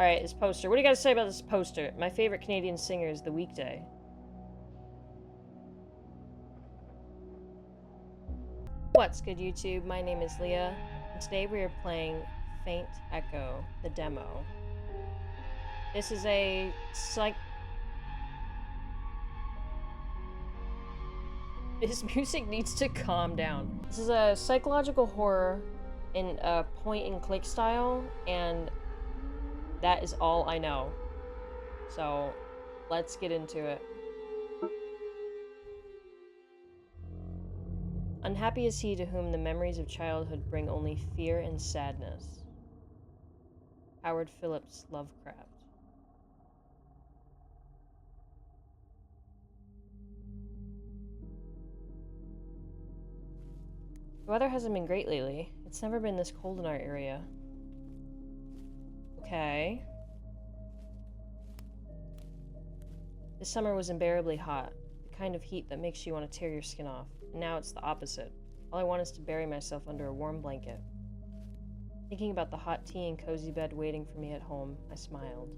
Alright, this poster. What do you gotta say about this poster? My favorite Canadian singer is The Weekday. What's good, YouTube? My name is Leah, and today we are playing Faint Echo, the demo. This is a This music needs to calm down. This is a psychological horror in a point-and-click style, and that is all I know. So, let's get into it. Unhappy is he to whom the memories of childhood bring only fear and sadness. Howard Phillips Lovecraft. The weather hasn't been great lately. It's never been this cold in our area. Okay. This summer was unbearably hot. The kind of heat that makes you want to tear your skin off. And now it's the opposite. All I want is to bury myself under a warm blanket. Thinking about the hot tea and cozy bed waiting for me at home, I smiled.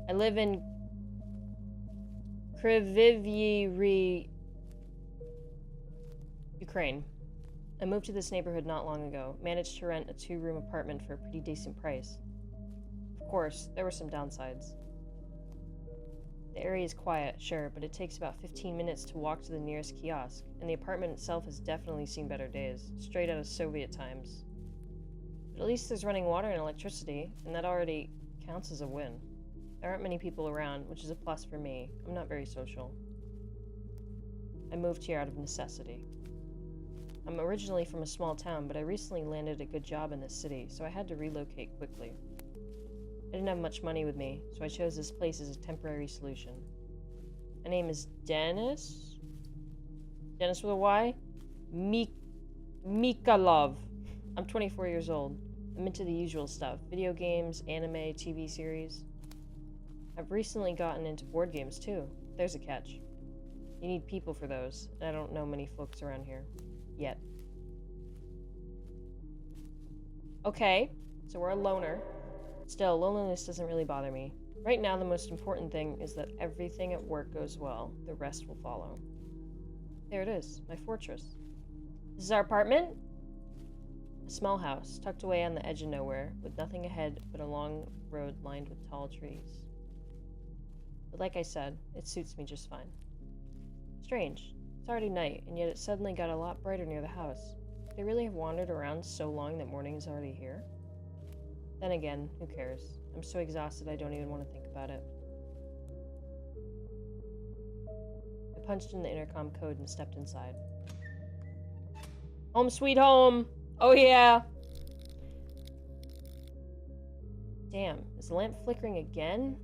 I live in Kryvyi, Ukraine. I moved to this neighborhood not long ago, managed to rent a 2-room apartment for a pretty decent price. Of course, there were some downsides. The area is quiet, sure, but it takes about 15 minutes to walk to the nearest kiosk, and the apartment itself has definitely seen better days, straight out of Soviet times. But at least there's running water and electricity, and that already counts as a win. There aren't many people around, which is a plus for me. I'm not very social. I moved here out of necessity. I'm originally from a small town, but I recently landed a good job in this city, so I had to relocate quickly. I didn't have much money with me, so I chose this place as a temporary solution. My name is Dennis? Dennis with a Y? Mikalov. I'm 24 years old. I'm into the usual stuff. Video games, anime, TV series. I've recently gotten into board games too. There's a catch. You need people for those, and I don't know many folks around here. Yet. Okay, so we're a loner. Still, loneliness doesn't really bother me. Right now, the most important thing is that everything at work goes well. The rest will follow. There it is, my fortress. This is our apartment? A small house, tucked away on the edge of nowhere, with nothing ahead but a long road lined with tall trees. But like I said, it suits me just fine. Strange. It's already night, and yet it suddenly got a lot brighter near the house. Could I really have wandered around so long that morning is already here? Then again, who cares? I'm so exhausted I don't even want to think about it. I punched in the intercom code and stepped inside. Home sweet home! Oh yeah! Damn, is the lamp flickering again?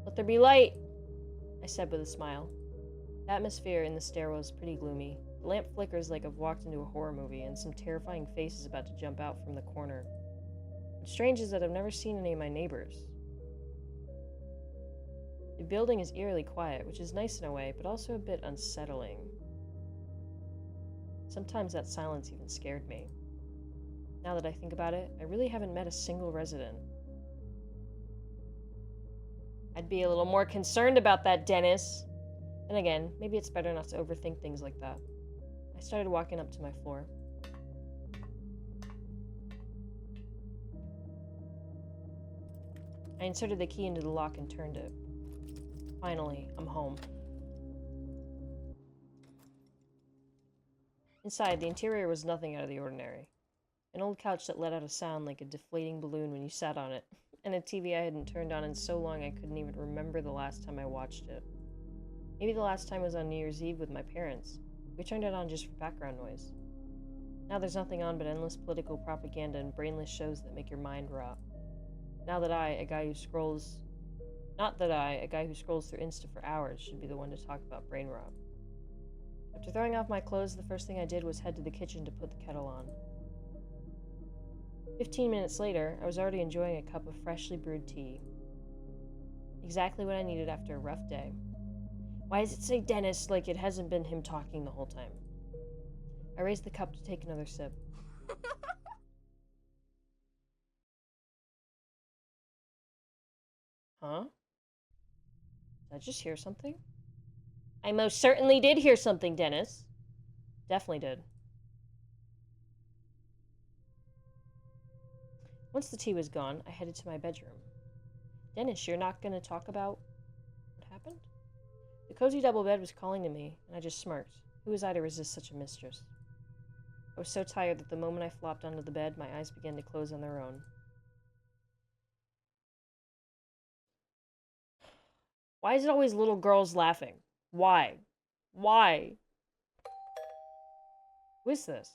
Let there be light! I said with a smile. The atmosphere in the stairwell is pretty gloomy. The lamp flickers like I've walked into a horror movie, and some terrifying face is about to jump out from the corner. What's strange is that I've never seen any of my neighbors. The building is eerily quiet, which is nice in a way, but also a bit unsettling. Sometimes that silence even scared me. Now that I think about it, I really haven't met a single resident. I'd be a little more concerned about that, Dennis. Then again, maybe it's better not to overthink things like that. I started walking up to my floor. I inserted the key into the lock and turned it. Finally, I'm home. Inside, the interior was nothing out of the ordinary. An old couch that let out a sound like a deflating balloon when you sat on it, and a TV I hadn't turned on in so long I couldn't even remember the last time I watched it. Maybe the last time was on New Year's Eve with my parents. We turned it on just for background noise. Now there's nothing on but endless political propaganda and brainless shows that make your mind rot. Not that I, a guy who scrolls through Insta for hours, should be the one to talk about brain rot. After throwing off my clothes, the first thing I did was head to the kitchen to put the kettle on. 15 minutes later, I was already enjoying a cup of freshly brewed tea. Exactly what I needed after a rough day. Why does it say Dennis like it hasn't been him talking the whole time? I raised the cup to take another sip. Huh? Did I just hear something? I most certainly did hear something, Dennis. Definitely did. Once the tea was gone, I headed to my bedroom. Dennis, you're not going to talk about what happened? The cozy double bed was calling to me, and I just smirked. Who was I to resist such a mistress? I was so tired that the moment I flopped onto the bed, my eyes began to close on their own. Why is it always little girls laughing? Why? Why? Who is this?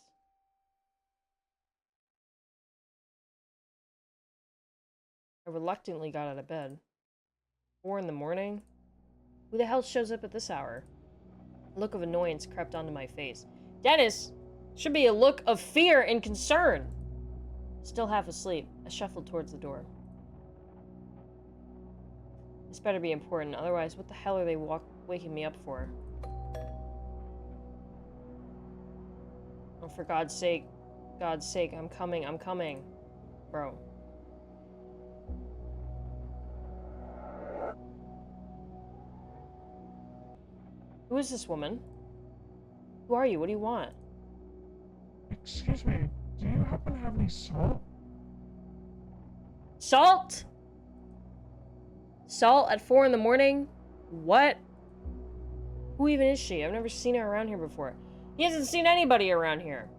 I reluctantly got out of bed. 4 in the morning? Who the hell shows up at this hour? A look of annoyance crept onto my face. Dennis! Should be a look of fear and concern! Still half asleep, I shuffled towards the door. This better be important, otherwise what the hell are they waking me up for? Oh, for God's sake, I'm coming. Bro. Who is this woman? Who are you? What do you want? Excuse me, do you happen to have any salt? Salt? Salt at 4 in the morning? What? Who even is she? I've never seen her around here before. He hasn't seen anybody around here.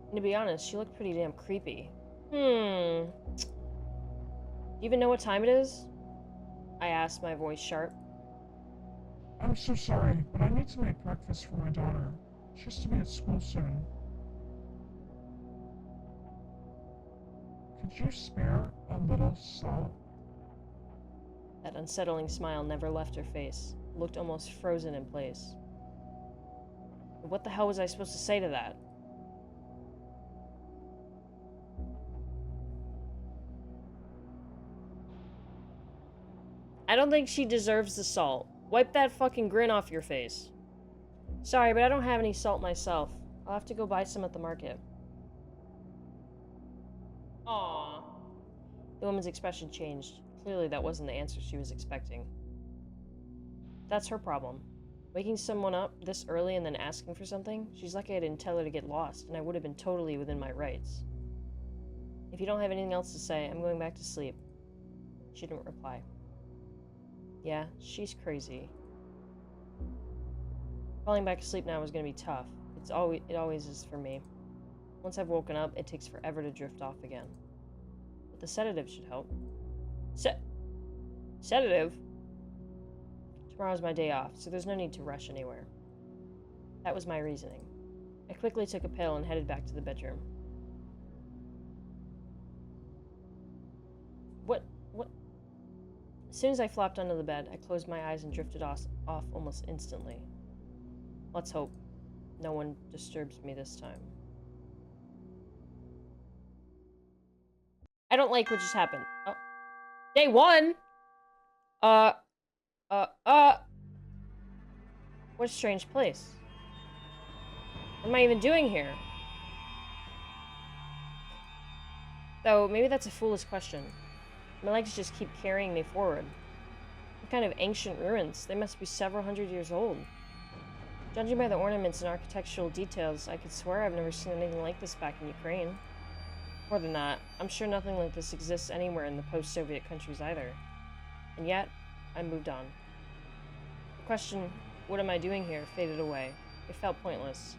And to be honest, she looked pretty damn creepy. Do you even know what time it is? I asked, my voice sharp. I'm so sorry, but I need to make breakfast for my daughter. She has to be at school soon. Could you spare a little salt? That unsettling smile never left her face. It looked almost frozen in place. What the hell was I supposed to say to that? I don't think she deserves the salt. Wipe that fucking grin off your face. Sorry, but I don't have any salt myself. I'll have to go buy some at the market. Aww. The woman's expression changed. Clearly that wasn't the answer she was expecting. That's her problem. Waking someone up this early and then asking for something? She's lucky I didn't tell her to get lost, and I would have been totally within my rights. If you don't have anything else to say, I'm going back to sleep. She didn't reply. Yeah, she's crazy. Falling back asleep now is going to be tough. It always is for me. Once I've woken up, it takes forever to drift off again. But the sedative should help. Sedative? Tomorrow's my day off, so there's no need to rush anywhere. That was my reasoning. I quickly took a pill and headed back to the bedroom. What? As soon as I flopped onto the bed, I closed my eyes and drifted off almost instantly. Let's hope no one disturbs me this time. I don't like what just happened. Oh. Day 1? What a strange place. What am I even doing here? Though, maybe that's a foolish question. My legs just keep carrying me forward. What kind of ancient ruins? They must be several hundred years old. Judging by the ornaments and architectural details, I could swear I've never seen anything like this back in Ukraine. More than that, I'm sure nothing like this exists anywhere in the post-Soviet countries either. And yet, I moved on. The question, what am I doing here, faded away. It felt pointless.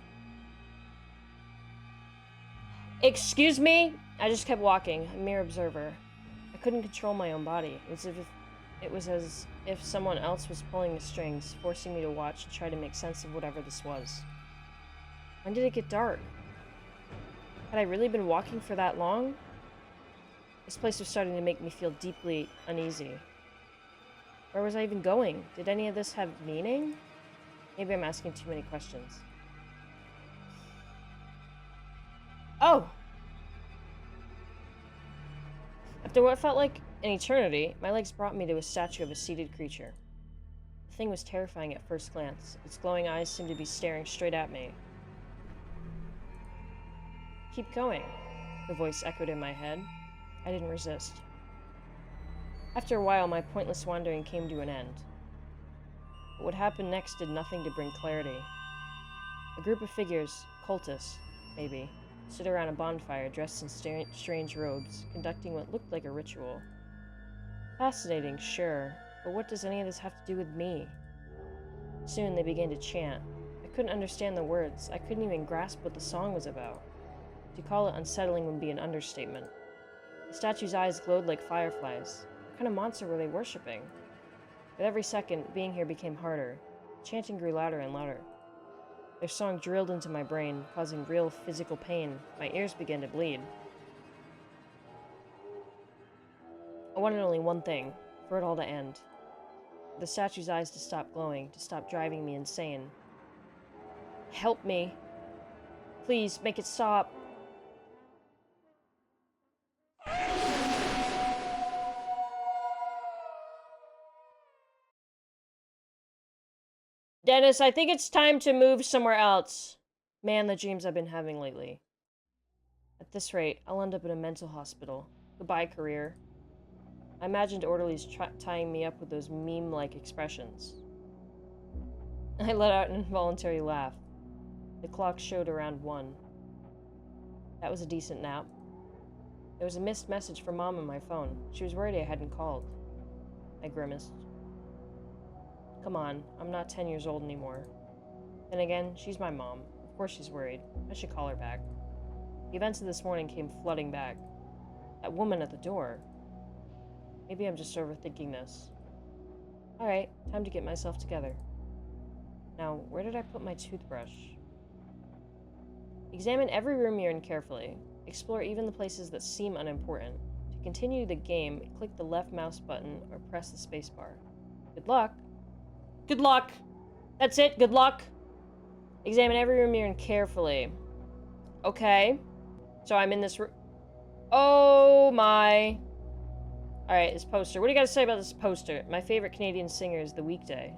Excuse me? I just kept walking, a mere observer. I couldn't control my own body. It was as if someone else was pulling the strings, forcing me to watch and try to make sense of whatever this was. When did it get dark? Had I really been walking for that long? This place was starting to make me feel deeply uneasy. Where was I even going? Did any of this have meaning? Maybe I'm asking too many questions. Oh! After what felt like an eternity, my legs brought me to a statue of a seated creature. The thing was terrifying at first glance. Its glowing eyes seemed to be staring straight at me. Keep going, the voice echoed in my head. I didn't resist. After a while, my pointless wandering came to an end. But what happened next did nothing to bring clarity. A group of figures, cultists, maybe, stood around a bonfire dressed in strange robes, conducting what looked like a ritual. Fascinating, sure, but what does any of this have to do with me? Soon they began to chant. I couldn't understand the words. I couldn't even grasp what the song was about. To call it unsettling would be an understatement. The statue's eyes glowed like fireflies. What kind of monster were they worshipping? With every second, being here became harder. The chanting grew louder and louder. Their song drilled into my brain, causing real physical pain. My ears began to bleed. I wanted only one thing, for it all to end. For the statue's eyes to stop glowing, to stop driving me insane. Help me. Please, make it stop. Dennis, I think it's time to move somewhere else. Man, the dreams I've been having lately. At this rate, I'll end up in a mental hospital. Goodbye, career. I imagined orderlies tying me up with those meme-like expressions. I let out an involuntary laugh. The clock showed around 1. That was a decent nap. There was a missed message from Mom on my phone. She was worried I hadn't called. I grimaced. Come on, I'm not 10 years old anymore. Then again, she's my mom. Of course she's worried. I should call her back. The events of this morning came flooding back. That woman at the door. Maybe I'm just overthinking this. Alright, time to get myself together. Now, where did I put my toothbrush? Examine every room you're in carefully. Explore even the places that seem unimportant. To continue the game, click the left mouse button or press the spacebar. Good luck! Good luck! That's it, good luck! Examine every room you're in carefully. Okay. So I'm in this room. Oh my. Alright, this poster. What do you gotta say about this poster? My favorite Canadian singer is The Weekday.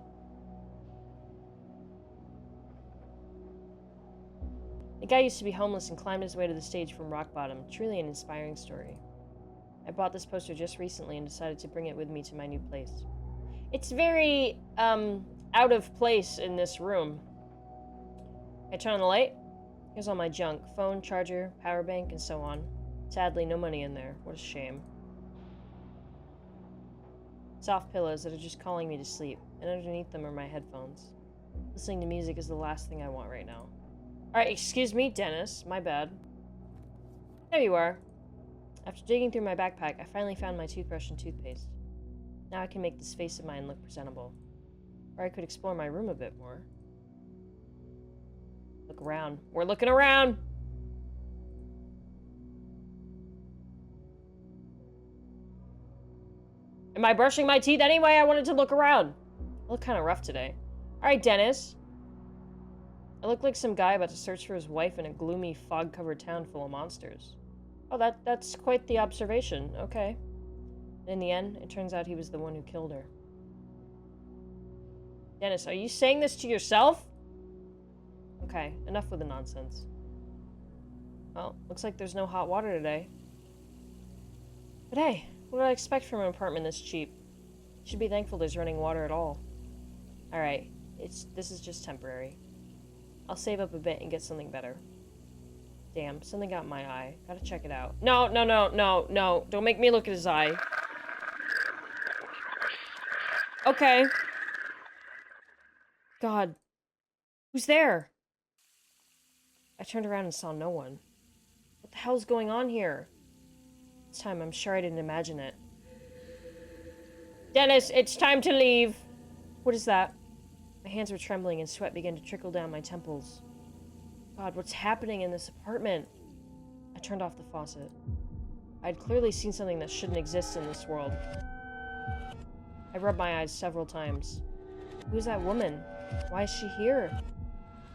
The guy used to be homeless and climbed his way to the stage from rock bottom. Truly an inspiring story. I bought this poster just recently and decided to bring it with me to my new place. It's very, out of place in this room. I turn on the light. Here's all my junk. Phone, charger, power bank, and so on. Sadly, no money in there. What a shame. Soft pillows that are just calling me to sleep, and underneath them are my headphones. Listening to music is the last thing I want right now. Alright, excuse me, Dennis. My bad. There you are. After digging through my backpack, I finally found my toothbrush and toothpaste. Now I can make this face of mine look presentable. Or I could explore my room a bit more. Look around. We're looking around! Am I brushing my teeth anyway? I wanted to look around. I look kind of rough today. Alright, Dennis. I look like some guy about to search for his wife in a gloomy, fog-covered town full of monsters. Oh, that's quite the observation. Okay. In the end, it turns out he was the one who killed her. Dennis, are you saying this to yourself? Okay, enough with the nonsense. Well, looks like there's no hot water today. But hey, what do I expect from an apartment this cheap? Should be thankful there's running water at all. Alright, this is just temporary. I'll save up a bit and get something better. Damn, something got in my eye. Gotta check it out. No, no, no, no, no. Don't make me look at his eye. Okay. God. Who's there? I turned around and saw no one. What the hell's going on here? This time, I'm sure I didn't imagine it. Dennis, it's time to leave. What is that? My hands were trembling and sweat began to trickle down my temples. God, what's happening in this apartment? I turned off the faucet. I'd clearly seen something that shouldn't exist in this world. I rubbed my eyes several times. Who's that woman? Why is she here?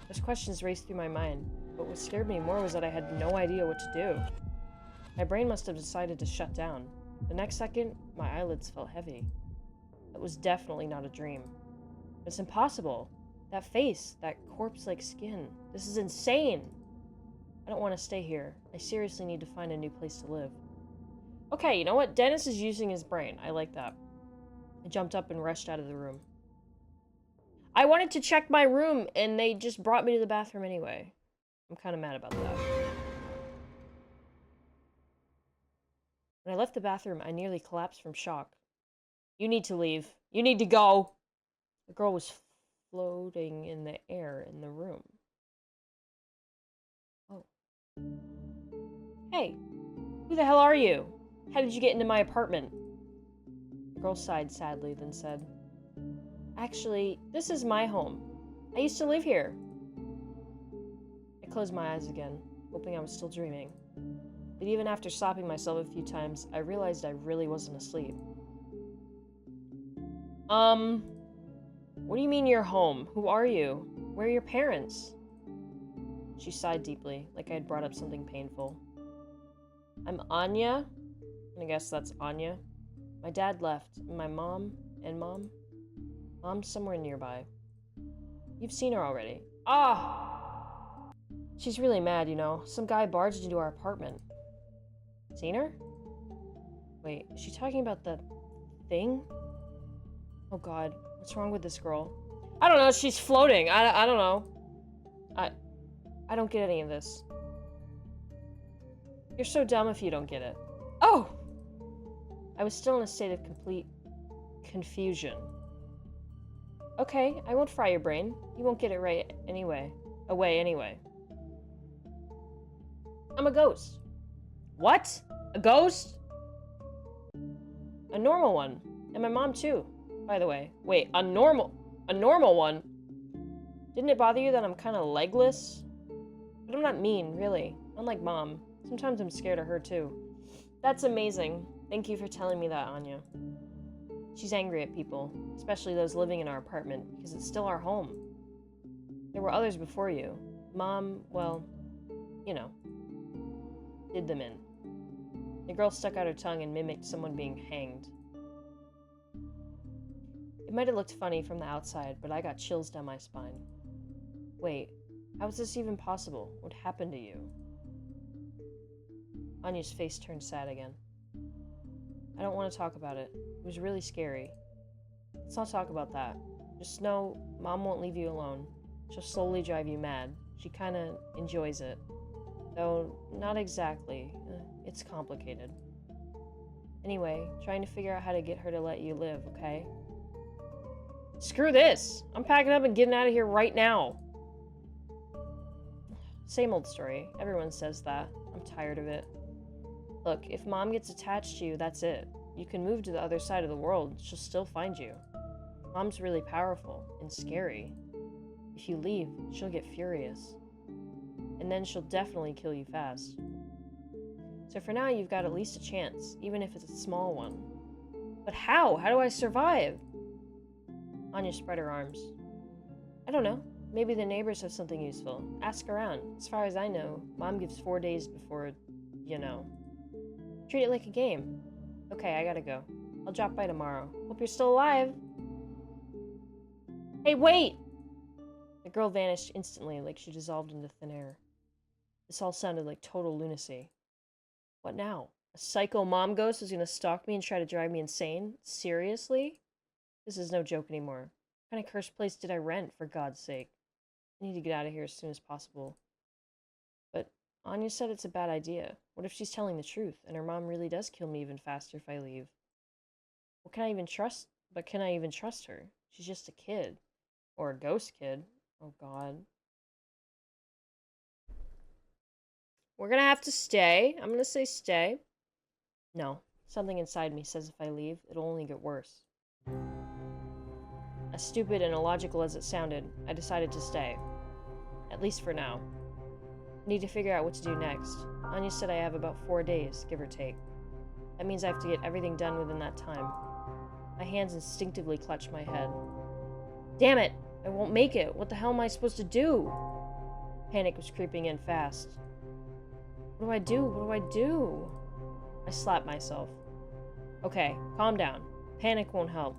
Those questions raced through my mind, but what scared me more was that I had no idea what to do. My brain must have decided to shut down. The next second, my eyelids felt heavy. That was definitely not a dream. It's impossible. That face, that corpse-like skin. This is insane. I don't want to stay here. I seriously need to find a new place to live. Okay, you know what? Dennis is using his brain. I like that. I jumped up and rushed out of the room. I wanted to check my room, and they just brought me to the bathroom anyway. I'm kind of mad about that. When I left the bathroom, I nearly collapsed from shock. You need to leave. You need to go. The girl was floating in the air in the room. Oh. Hey, who the hell are you? How did you get into my apartment? The girl sighed sadly, then said, Actually, this is my home. I used to live here. I closed my eyes again, hoping I was still dreaming. But even after stopping myself a few times, I realized I really wasn't asleep. What do you mean you're home? Who are you? Where are your parents? She sighed deeply, like I had brought up something painful. I'm Anya, and I guess that's Anya. My dad left, and my mom, Mom's somewhere nearby. You've seen her already. Ah! She's really mad, you know. Some guy barged into our apartment. Seen her? Wait, is she talking about the thing? Oh god, what's wrong with this girl? I don't know, she's floating. I don't know. I don't get any of this. You're so dumb if you don't get it. Oh! I was still in a state of complete confusion. Okay, I won't fry your brain. You won't get it right anyway. Away anyway. I'm a ghost. What? A ghost? A normal one. And my mom too, by the way. Wait, a normal one? Didn't it bother you that I'm kind of legless? But I'm not mean, really. Unlike Mom. Sometimes I'm scared of her too. That's amazing. Thank you for telling me that, Anya. She's angry at people, especially those living in our apartment, because it's still our home. There were others before you. Mom, well, you know, did them in. The girl stuck out her tongue and mimicked someone being hanged. It might have looked funny from the outside, but I got chills down my spine. Wait, how is this even possible? What happened to you? Anya's face turned sad again. I don't want to talk about it. It was really scary. Let's not talk about that. Just know Mom won't leave you alone. She'll slowly drive you mad. She kinda enjoys it. Though, not exactly. It's complicated. Anyway, trying to figure out how to get her to let you live, okay? Screw this! I'm packing up and getting out of here right now! Same old story. Everyone says that. I'm tired of it. Look, if Mom gets attached to you, that's it. You can move to the other side of the world. She'll still find you. Mom's really powerful and scary. If you leave, she'll get furious. And then she'll definitely kill you fast. So for now, you've got at least a chance, even if it's a small one. But how? How do I survive? Anya spread her arms. I don't know. Maybe the neighbors have something useful. Ask around. As far as I know, Mom gives 4 days before, you know. Treat it like a game. Okay, I gotta go. I'll drop by tomorrow. Hope you're still alive. Hey, wait! The girl vanished instantly, like she dissolved into thin air. This all sounded like total lunacy. What now? A psycho mom ghost is gonna stalk me and try to drive me insane? Seriously? This is no joke anymore. What kind of cursed place did I rent, for God's sake? I need to get out of here as soon as possible. But Anya said it's a bad idea. What if she's telling the truth, and her mom really does kill me even faster if I leave? What can I even trust? But can I even trust her? She's just a kid. Or a ghost kid. Oh, God. We're gonna have to stay. I'm gonna say stay. No. Something inside me says if I leave, it'll only get worse. As stupid and illogical as it sounded, I decided to stay. At least for now. I need to figure out what to do next. Anya said I have about 4 days, give or take. That means I have to get everything done within that time. My hands instinctively clutch my head. Damn it! I won't make it! What the hell am I supposed to do? Panic was creeping in fast. What do I do? What do I do? I slapped myself. Okay, calm down. Panic won't help.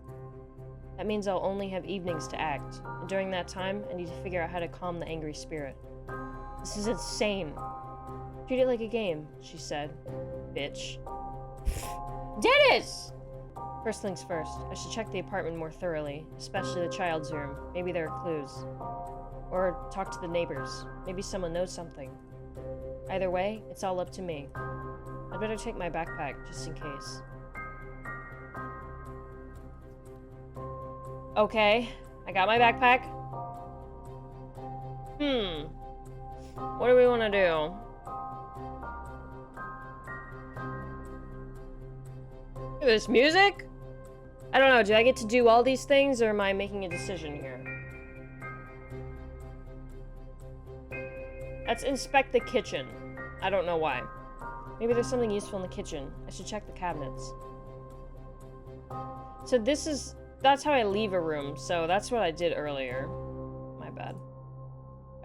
That means I'll only have evenings to act, and during that time, I need to figure out how to calm the angry spirit. This is insane. Treat it like a game, she said. Bitch. Dennis! First things first, I should check the apartment more thoroughly, especially the child's room. Maybe there are clues. Or talk to the neighbors. Maybe someone knows something. Either way, it's all up to me. I'd better take my backpack, just in case. Okay, I got my backpack. What do we want to do? This music? I don't know, do I get to do all these things, or am I making a decision here? Let's inspect the kitchen. I don't know why. Maybe there's something useful in the kitchen. I should check the cabinets. So that's how I leave a room, so that's what I did earlier. My bad.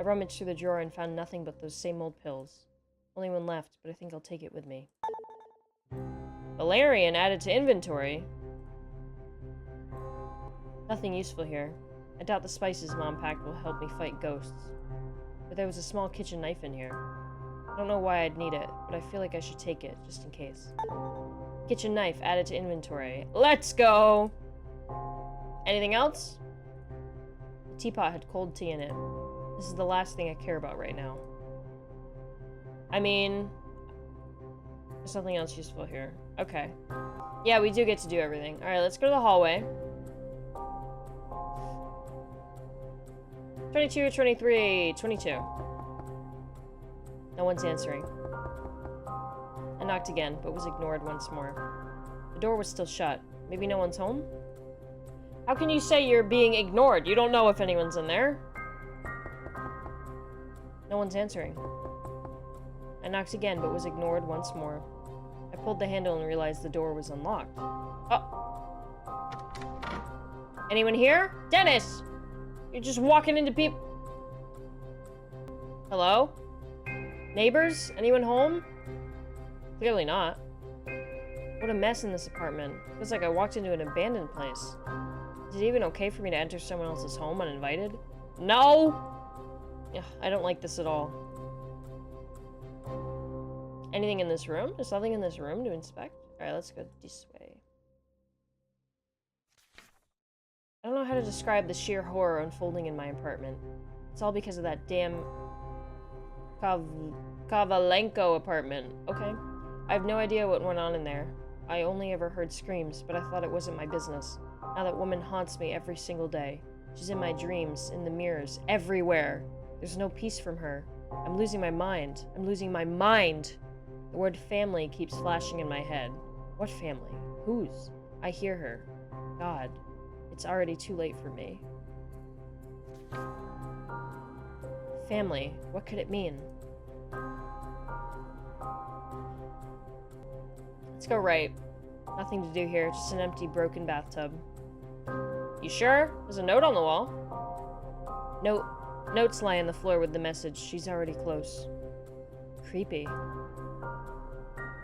I rummaged through the drawer and found nothing but those same old pills. Only one left, but I think I'll take it with me. Valerian added to inventory. Nothing useful here. I doubt the spices Mom packed will help me fight ghosts. But there was a small kitchen knife in here. I don't know why I'd need it, but I feel like I should take it, just in case. Kitchen knife added to inventory. Let's go! Anything else? The teapot had cold tea in it. This is the last thing I care about right now. I mean, there's something else useful here. Okay. Yeah, we do get to do everything. Alright, let's go to the hallway. 22, 23, 22. No one's answering. I knocked again, but was ignored once more. The door was still shut. Maybe no one's home? How can you say you're being ignored? You don't know if anyone's in there. No one's answering. I knocked again, but was ignored once more. I pulled the handle and realized the door was unlocked. Oh. Anyone here? Dennis! You're just walking into people. Hello? Neighbors? Anyone home? Clearly not. What a mess in this apartment. Feels like I walked into an abandoned place. Is it even okay for me to enter someone else's home uninvited? No! Ugh, I don't like this at all. Anything in this room? There's nothing in this room to inspect? Alright, let's go this way. I don't know how to describe the sheer horror unfolding in my apartment. It's all because of that damn Kovalenko apartment. Okay. I have no idea what went on in there. I only ever heard screams, but I thought it wasn't my business. Now that woman haunts me every single day. She's in my dreams, in the mirrors, everywhere. There's no peace from her. I'm losing my mind. I'm losing my mind. The word family keeps flashing in my head. What family? Whose? I hear her. God. It's already too late for me. Family. What could it mean? Let's go right. Nothing to do here, just an empty, broken bathtub. You sure? There's a note on the wall. Notes lie on the floor with the message. She's already close. Creepy.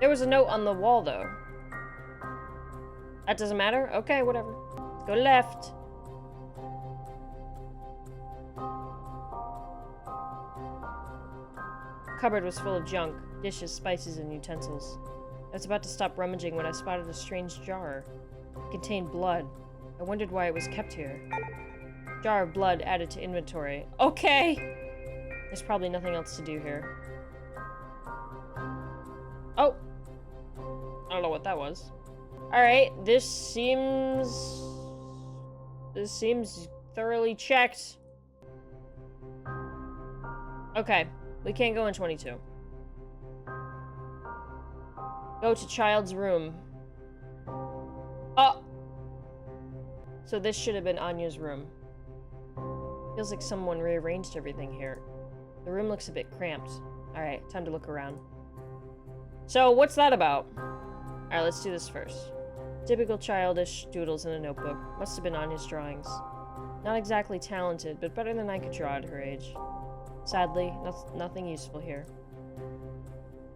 There was a note on the wall, though. That doesn't matter? Okay, whatever. Let's go left. The cupboard was full of junk. Dishes, spices, and utensils. I was about to stop rummaging when I spotted a strange jar. It contained blood. I wondered why it was kept here. Jar of blood added to inventory. Okay! There's probably nothing else to do here. Oh! I don't know what that was. Alright, this seems thoroughly checked. Okay, we can't go in 22. Go to child's room. Oh! So this should have been Anya's room. Feels like someone rearranged everything here. The room looks a bit cramped. Alright, time to look around. So, what's that about? Alright, let's do this first. Typical childish doodles in a notebook. Must have been Anya's drawings. Not exactly talented, but better than I could draw at her age. Sadly, nothing useful here.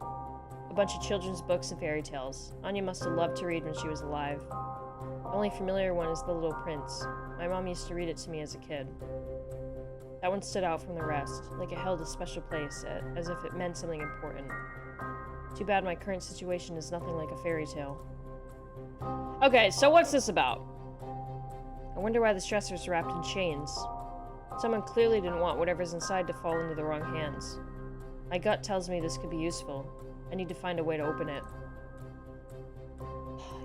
A bunch of children's books and fairy tales. Anya must have loved to read when she was alive. The only familiar one is The Little Prince. My mom used to read it to me as a kid. That one stood out from the rest, like it held a special place, as if it meant something important. Too bad my current situation is nothing like a fairy tale. Okay, so what's this about? I wonder why the stressor's wrapped in chains. Someone clearly didn't want whatever's inside to fall into the wrong hands. My gut tells me this could be useful. I need to find a way to open it.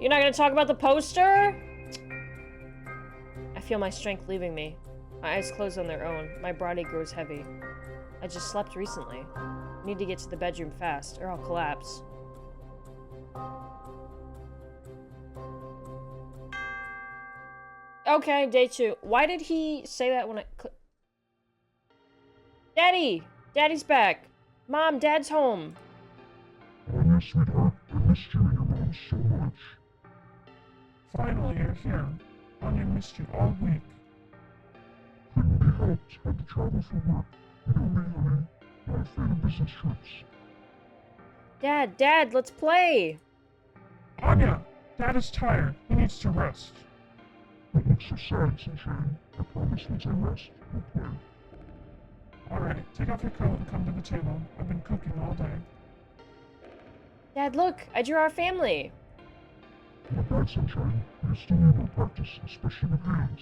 You're not gonna talk about the poster? I feel my strength leaving me. My eyes close on their own. My body grows heavy. I just slept recently. I need to get to the bedroom fast, or I'll collapse. Okay, day 2. Why did he say that when I... Daddy! Daddy's back! Mom, Dad's home! Anya, sweetheart, I missed you and your mom so much. Finally, you're here. Anya missed you all week. Couldn't be helped. Had to travel for work. You know me, honey. Not a fan of business trips. Dad, let's play! Anya! Dad is tired. He needs to rest. Don't look so sad, Sunshine. I promise once I rest, we'll play. Alright, take off your coat and come to the table. I've been cooking all day. Dad, look! I drew our family! Not bad, Sunshine. You still need more practice, especially with hands.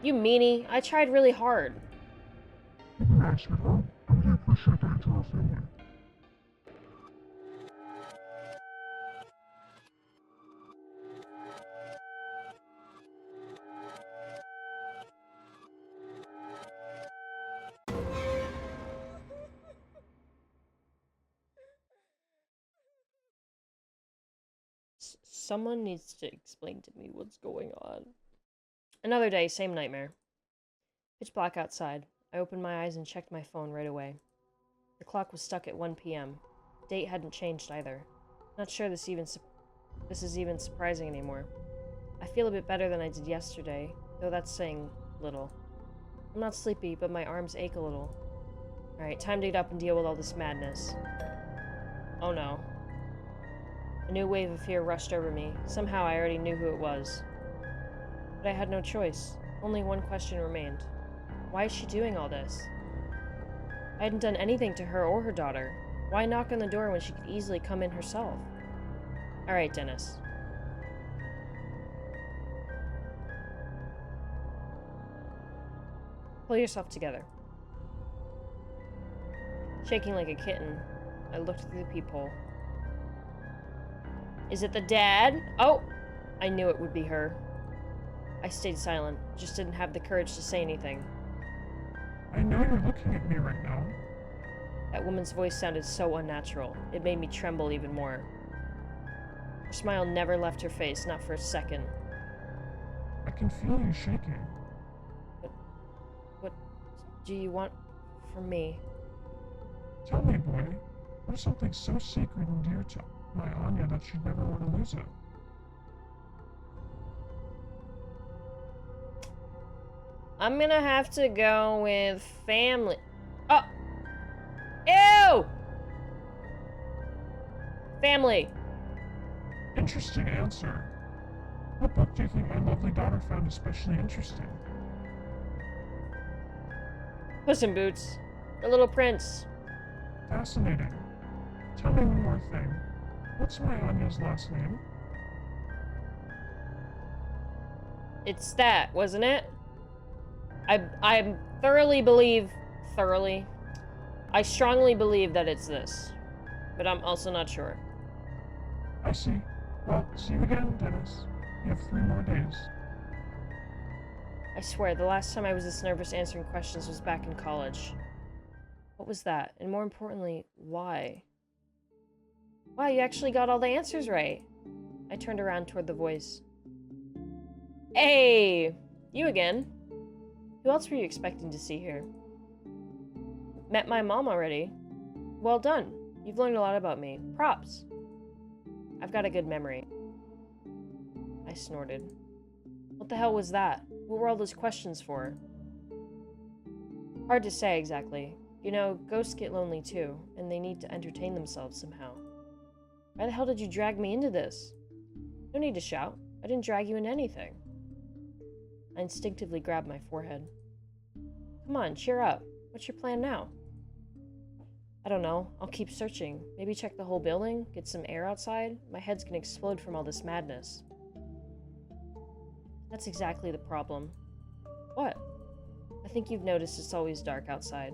You meanie. I tried really hard. Don't be mad, sweetheart. I really appreciate that you drew our family. Someone needs to explain to me what's going on. Another day, same nightmare. Pitch black outside. I opened my eyes and checked my phone right away. The clock was stuck at 1 p.m. The date hadn't changed either. Not sure this is even surprising anymore. I feel a bit better than I did yesterday, though that's saying little. I'm not sleepy, but my arms ache a little. Alright, time to get up and deal with all this madness. Oh no. A new wave of fear rushed over me. Somehow I already knew who it was. But I had no choice. Only one question remained. Why is she doing all this? I hadn't done anything to her or her daughter. Why knock on the door when she could easily come in herself? Alright, Dennis. Pull yourself together. Shaking like a kitten, I looked through the peephole. Is it the dad? Oh! I knew it would be her. I stayed silent, just didn't have the courage to say anything. I know you're looking at me right now. That woman's voice sounded so unnatural. It made me tremble even more. Her smile never left her face, not for a second. I can feel you shaking. What do you want from me? Tell me, boy. What is something so sacred and dear to my Anya that she'd never want to lose it? I'm gonna have to go with family. Oh! Ew! Family. Interesting answer. What book do you think my lovely daughter found especially interesting? Puss in Boots. The Little Prince. Fascinating. Tell me one more thing. What's my Anya's last name? It's that, wasn't it? I strongly believe that it's this. But I'm also not sure. I see. Well, see you again, Dennis. You have 3 more days. I swear, the last time I was this nervous answering questions was back in college. What was that? And more importantly, why? Wow, you actually got all the answers right. I turned around toward the voice. Hey! You again. Who else were you expecting to see here? Met my mom already. Well done. You've learned a lot about me. Props. I've got a good memory. I snorted. What the hell was that? What were all those questions for? Hard to say exactly. You know, ghosts get lonely too, and they need to entertain themselves somehow. Why the hell did you drag me into this? No need to shout. I didn't drag you into anything. I instinctively grabbed my forehead. Come on, cheer up. What's your plan now? I don't know. I'll keep searching. Maybe check the whole building? Get some air outside? My head's gonna explode from all this madness. That's exactly the problem. What? I think you've noticed it's always dark outside.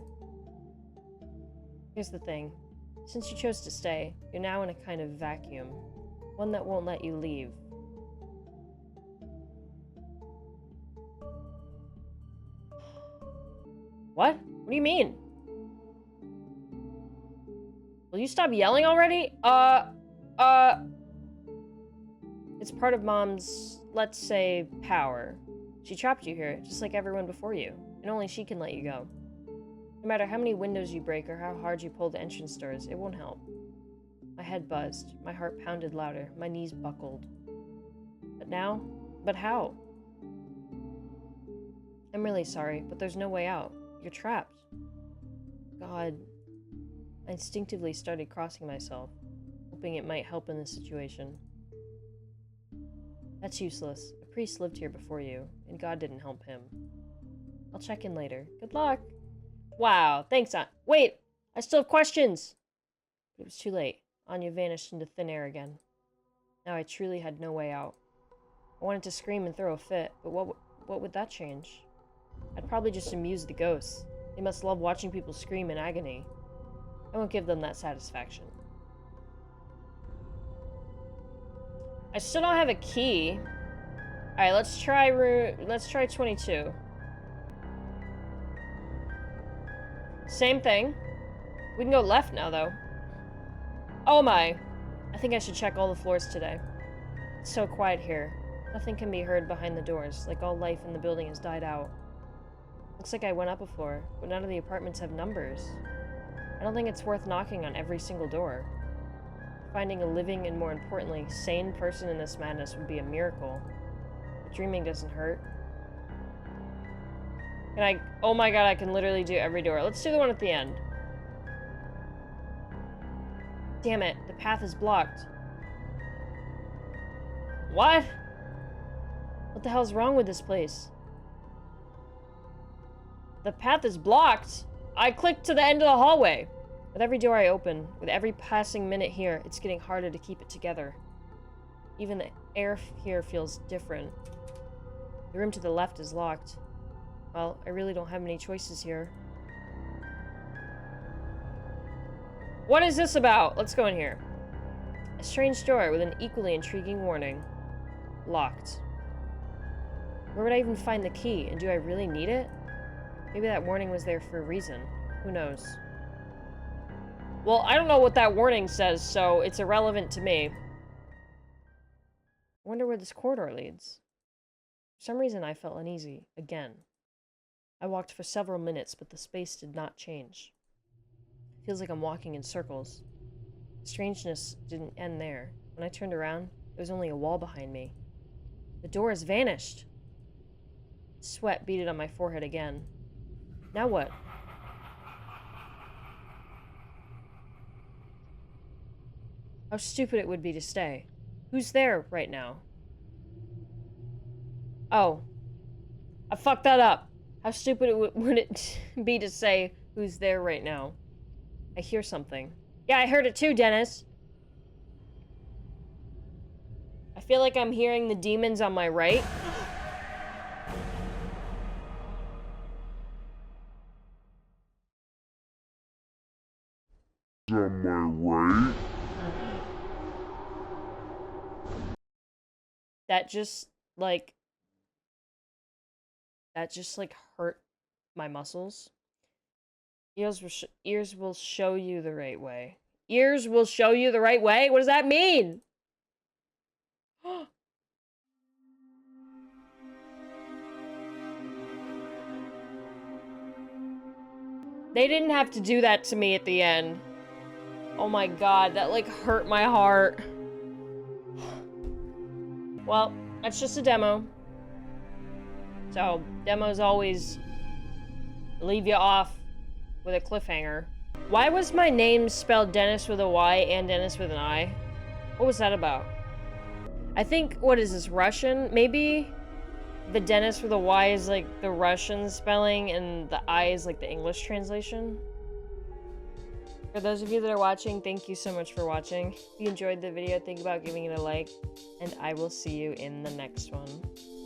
Here's the thing. Since you chose to stay, you're now in a kind of vacuum. One that won't let you leave. What? What do you mean? Will you stop yelling already? It's part of Mom's, let's say, power. She trapped you here, just like everyone before you, and only she can let you go. No matter how many windows you break or how hard you pull the entrance doors, it won't help. My head buzzed, my heart pounded louder, my knees buckled. But how? I'm really sorry, but there's no way out. You're trapped. God. I instinctively started crossing myself, hoping it might help in this situation. That's useless. A priest lived here before you, and God didn't help him. I'll check in later. Good luck! Wow, thanks, Aunt. Wait! I still have questions! But it was too late. Anya vanished into thin air again. Now I truly had no way out. I wanted to scream and throw a fit, but what would that change? I'd probably just amuse the ghosts. They must love watching people scream in agony. I won't give them that satisfaction. I still don't have a key. Alright, let's try 22. Same thing. We can go left now, though. Oh my. I think I should check all the floors today. It's so quiet here. Nothing can be heard behind the doors, like all life in the building has died out. Looks like I went up a floor, but none of the apartments have numbers. I don't think it's worth knocking on every single door. Finding a living and, more importantly, sane person in this madness would be a miracle. But dreaming doesn't hurt. Can I... Oh my god, I can literally do every door. Let's do the one at the end. Damn it, the path is blocked. What? What the hell's wrong with this place? The path is blocked? I clicked to the end of the hallway. With every door I open, with every passing minute here, it's getting harder to keep it together. Even the air here feels different. The room to the left is locked. Well, I really don't have many choices here. What is this about? Let's go in here. A strange door with an equally intriguing warning. Locked. Where would I even find the key? And do I really need it? Maybe that warning was there for a reason. Who knows? Well, I don't know what that warning says, so it's irrelevant to me. I wonder where this corridor leads. For some reason, I felt uneasy. Again. I walked for several minutes, but the space did not change. It feels like I'm walking in circles. The strangeness didn't end there. When I turned around, there was only a wall behind me. The door has vanished. Sweat beaded on my forehead again. Now what? How stupid it would be to stay. Who's there right now? Oh. I fucked that up. How stupid would it be to say who's there right now? I hear something. Yeah, I heard it too, Dennis. I feel like I'm hearing the demons on my right. On my right? That just, like, hurt my muscles. Ears will show you the right way. Ears will show you the right way? What does that mean? They didn't have to do that to me at the end. Oh my god, that, like, hurt my heart. Well, that's just a demo. So, demos always leave you off with a cliffhanger. Why was my name spelled Dennis with a Y and Dennis with an I? What was that about? I think, what is this, Russian? Maybe? The dentist where the Y is like the Russian spelling and the I is like the English translation. For those of you that are watching, thank you so much for watching. If you enjoyed the video, think about giving it a like, and I will see you in the next one.